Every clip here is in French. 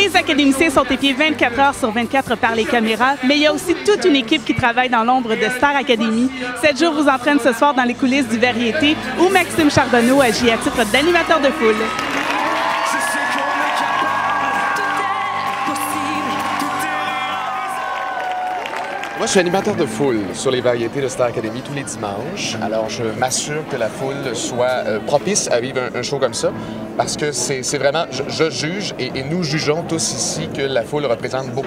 Les académiciens sont épiés 24 heures sur 24 par les caméras, mais il y a aussi toute une équipe qui travaille dans l'ombre de Star Academy. 7 jours vous entraînent ce soir dans les coulisses du Variété, où Maxime Charbonneau agit à titre d'animateur de foule. Moi, je suis animateur de foule sur les variétés de Star Academy tous les dimanches. Alors, je m'assure que la foule soit propice à vivre un show comme ça, parce que c'est vraiment, je juge et nous jugeons tous ici que la foule représente beaucoup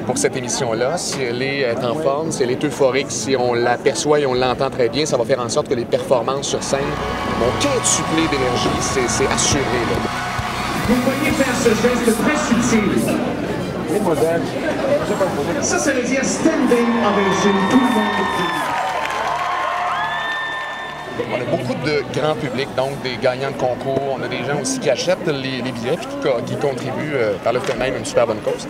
pour cette émission-là. Si elle est en forme, si elle est euphorique, si on l'aperçoit et on l'entend très bien, ça va faire en sorte que les performances sur scène vont quintupler d'énergie, c'est assuré. Là. Vous voyez faire ce geste très subtil. Ça veut dire standing ovation, tout le monde. On a beaucoup de grand public, donc des gagnants de concours. On a des gens aussi qui achètent les billets et qui contribuent par le fait même à une super bonne cause.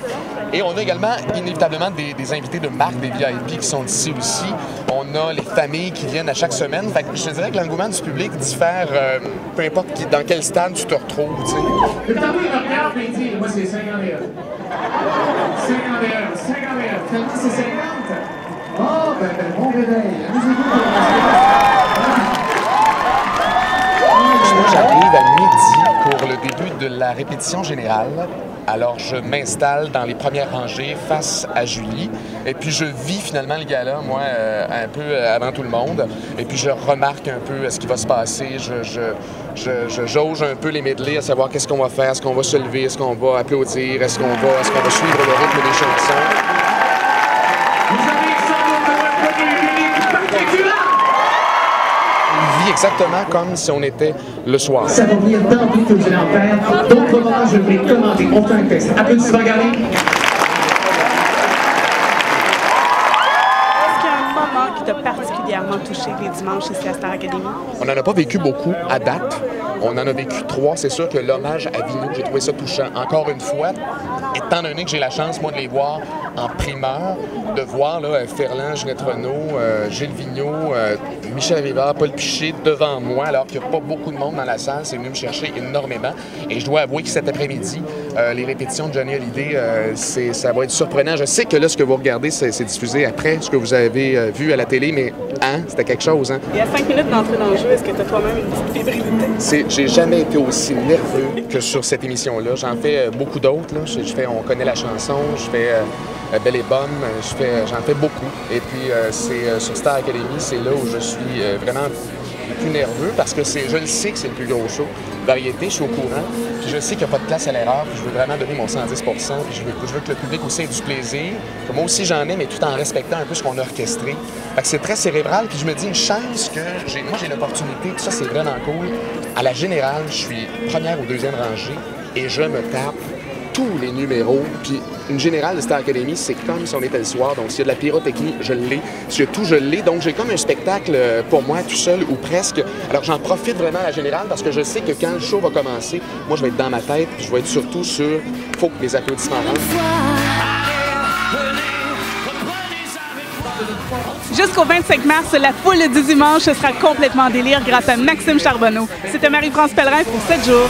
Et on a également, inévitablement, des invités de marque, des VIP qui sont ici aussi. On a les familles qui viennent à chaque semaine. Fait que je te dirais que l'engouement du public diffère, peu importe dans quel stade tu te retrouves. Tu sais. Le temps il me regarde et il dit, moi c'est 51. 51, 51. Finalement c'est 50. Oh, ben bon réveil. Moi, j'arrive à midi pour le début de la répétition générale. Alors, je m'installe dans les premières rangées face à Julie. Et puis, je vis finalement le gala, moi, un peu avant tout le monde. Et puis, je remarque un peu ce qui va se passer. Je jauge un peu les medleys, à savoir qu'est-ce qu'on va faire, est-ce qu'on va se lever, est-ce qu'on va applaudir, est-ce qu'on va suivre le rythme des chansons. Vous avez sans doute un public particulier. On vit exactement comme si on était le soir. Ça va venir d'emblée que vous allez en faire. D'autres moments, je vais commenter. On fait un test. Applaudissements, regardez. Est-ce qu'il y a un moment qui t'a particulièrement touché les dimanches ici à Star Academy? On n'en a pas vécu beaucoup à date. On en a vécu 3. C'est sûr que l'hommage à Vigneault, j'ai trouvé ça touchant. Encore une fois, étant donné que j'ai la chance, moi, de les voir en primeur, de voir là, Ferland, Ginette Renault, Gilles Vigneault, Michel Rivard, Paul Piché devant moi, alors qu'il n'y a pas beaucoup de monde dans la salle. C'est venu me chercher énormément. Et je dois avouer que cet après-midi, les répétitions de Johnny Hallyday, ça va être surprenant. Je sais que là, ce que vous regardez, c'est diffusé après ce que vous avez vu à la télé, mais c'était quelque chose. Hein? Il y a 5 minutes d'entrée dans le jeu. Est-ce que tu as toi-même une petite fébrilité? J'ai jamais été aussi nerveux que sur cette émission-là. J'en fais beaucoup d'autres. On connaît la chanson, je fais Belle et Bonne, j'en fais beaucoup. Et puis, c'est sur Star Academy, c'est là où je suis vraiment le plus nerveux parce que je le sais que c'est le plus gros show. Variété, je suis au courant, puis je sais qu'il n'y a pas de place à l'erreur, puis je veux vraiment donner mon 110 puis je veux que le public aussi ait du plaisir, que moi aussi j'en ai, mais tout en respectant un peu ce qu'on a orchestré. Fait que c'est très cérébral, puis je me dis une chance que moi j'ai l'opportunité, tout ça c'est vraiment cool. À la générale, je suis première ou deuxième rangée et je me tape tous les numéros, puis une générale de Star Academy, c'est comme si on était le soir, donc s'il y a de la pyrotechnie, je l'ai, s'il y a tout, je l'ai, donc j'ai comme un spectacle pour moi tout seul ou presque. Alors j'en profite vraiment à la générale parce que je sais que quand le show va commencer, moi je vais être dans ma tête, puis je vais être surtout sur, faut que les applaudissements rentrent. Jusqu'au 25 mars, la foule du dimanche sera complètement en délire grâce à Maxime Charbonneau. C'était Marie-France Pellerin pour 7 jours.